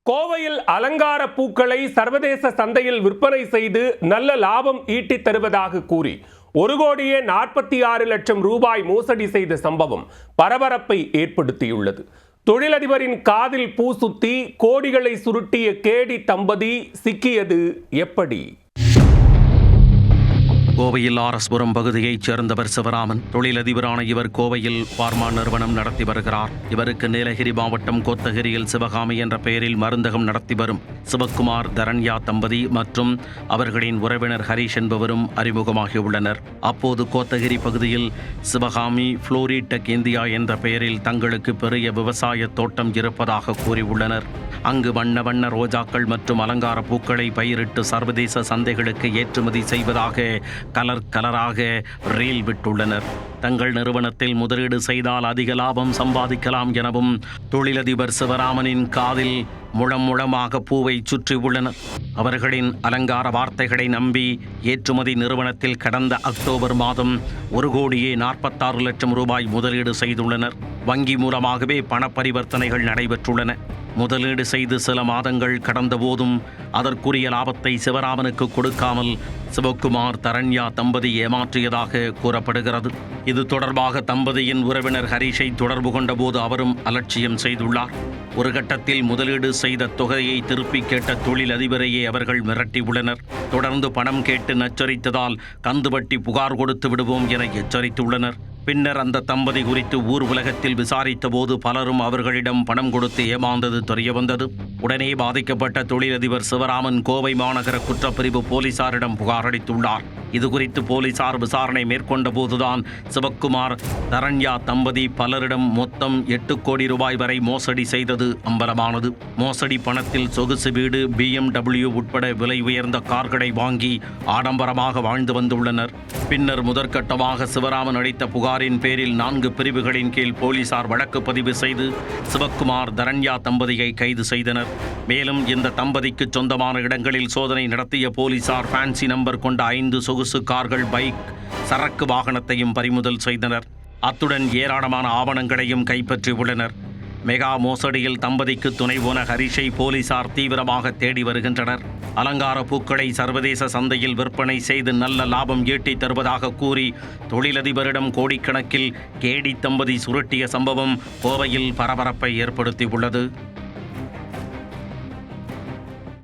கோவையில் அலங்கார பூக்களை சர்வதேச சந்தையில் விற்பனை செய்து நல்ல லாபம் ஈட்டித் தருவதாக கூறி 1,46,00,000 ரூபாய் மோசடி செய்த சம்பவம் பரபரப்பை ஏற்படுத்தியுள்ளது. தொழிலதிபரின் காதில் பூ சுத்தி கோடிகளை சுருட்டிய கேடி தம்பதி சிக்கியது எப்படி? கோவையில் ஆர்எஸ்புரம் பகுதியைச் சேர்ந்தவர் சிவராமன். தொழிலதிபரான இவர் கோவையில் பார்மா நிறுவனம் நடத்தி வருகிறார். இவருக்கு நீலகிரி மாவட்டம் கோத்தகிரியில் சிவகாமி என்ற பெயரில் மருந்தகம் நடத்தி வரும் சிவக்குமார் தரண்யா தம்பதி மற்றும் அவர்களின் உறவினர் ஹரிஷ் என்பவரும் அறிமுகமாகியுள்ளனர். அப்போது கோத்தகிரி பகுதியில் சிவகாமி புளோரிடெக் இந்தியா என்ற பெயரில் தங்களுக்கு பெரிய விவசாய தோட்டம் இருப்பதாக கூறியுள்ளனர். அங்கு வண்ண வண்ண ரோஜாக்கள் மற்றும் அலங்கார பூக்களை பயிரிட்டு சர்வதேச சந்தைகளுக்கு ஏற்றுமதி செய்வதாக கலராக ரீல் விட்டுள்ளனர். தங்கள் நிறுவனத்தில் முதலீடு செய்தால் அதிக லாபம் சம்பாதிக்கலாம் எனவும் தொழிலதிபர் சிவராமனின் காதில் முழமாக பூவை சுற்றியுள்ளனர். அவர்களின் அலங்கார வார்த்தைகளை நம்பி ஏற்றுமதி நிறுவனத்தில் கடந்த அக்டோபர் மாதம் 1,46,00,000 ரூபாய் முதலீடு செய்துள்ளனர். வங்கி மூலமாகவே பண பரிவர்த்தனைகள் நடைபெற்றுள்ளன. முதலீடு செய்து சில மாதங்கள் கடந்த போதும் அதற்குரிய லாபத்தை சிவராமனுக்கு கொடுக்காமல் சிவக்குமார் தரண்யா தம்பதி ஏமாற்றியதாக கூறப்படுகிறது. இது தொடர்பாக தம்பதியின் உறவினர் ஹரிஷை தொடர்பு கொண்ட போது அவரும் அலட்சியம் செய்துள்ளார். ஒரு கட்டத்தில் முதலீடு செய்த தொகையை திருப்பி கேட்ட தொழிலதிபரையே அவர்கள் மிரட்டியுள்ளனர். தொடர்ந்து பணம் கேட்டு நச்சரித்ததால் கந்துவட்டி புகார் கொடுத்து விடுவோம் என எச்சரித்துள்ளனர். பின்னர் அந்த தம்பதி குறித்து ஊர் உலகத்தில் விசாரித்த போது பலரும் அவர்களிடம் பணம் கொடுத்து ஏமாந்தது தெரியவந்தது. உடனே பாதிக்கப்பட்ட தொழிலதிபர் சிவராமன் கோவை மாநகர குற்றப்பிரிவு போலீசாரிடம் புகார் அளித்துள்ளார். இதுகுறித்து போலீசார் விசாரணை மேற்கொண்ட போதுதான் சிவக்குமார் தரண்யா தம்பதி பலரிடம் மொத்தம் 8 கோடி ரூபாய் வரை மோசடி செய்தது அம்பலமானது. மோசடி பணத்தில் சொகுசு வீடு, BMW உட்பட விலை உயர்ந்த கார்களை வாங்கி ஆடம்பரமாக வாழ்ந்து வந்துள்ளனர். பின்னர் முதற்கட்டமாக சிவராமன் அளித்த புகாரின் பேரில் 4 பிரிவுகளின் கீழ் போலீசார் வழக்கு பதிவு செய்து சிவக்குமார் தரண்யா தம்பதியை கைது செய்தனர். மேலும் இந்த தம்பதிக்கு சொந்தமான இடங்களில் சோதனை நடத்திய போலீசார் ஃபேன்சி நம்பர் கொண்ட 5 சொகுசு கார்கள், பைக், சரக்கு வாகனத்தையும் பறிமுதல் செய்தனர். அத்துடன் ஏராளமான ஆவணங்களையும் கைப்பற்றியுள்ளனர். மெகா மோசடியில் தம்பதிக்கு துணை போன ஹரிஷை போலீசார் தீவிரமாக தேடி வருகின்றனர். அலங்கார பூக்களை சர்வதேச சந்தையில் விற்பனை செய்து நல்ல லாபம் ஈட்டி தருவதாக கூறி தொழிலதிபரிடம் கோடிக்கணக்கில் கேடி தம்பதி சுருட்டிய சம்பவம் கோவையில் பரபரப்பை ஏற்படுத்தியுள்ளது.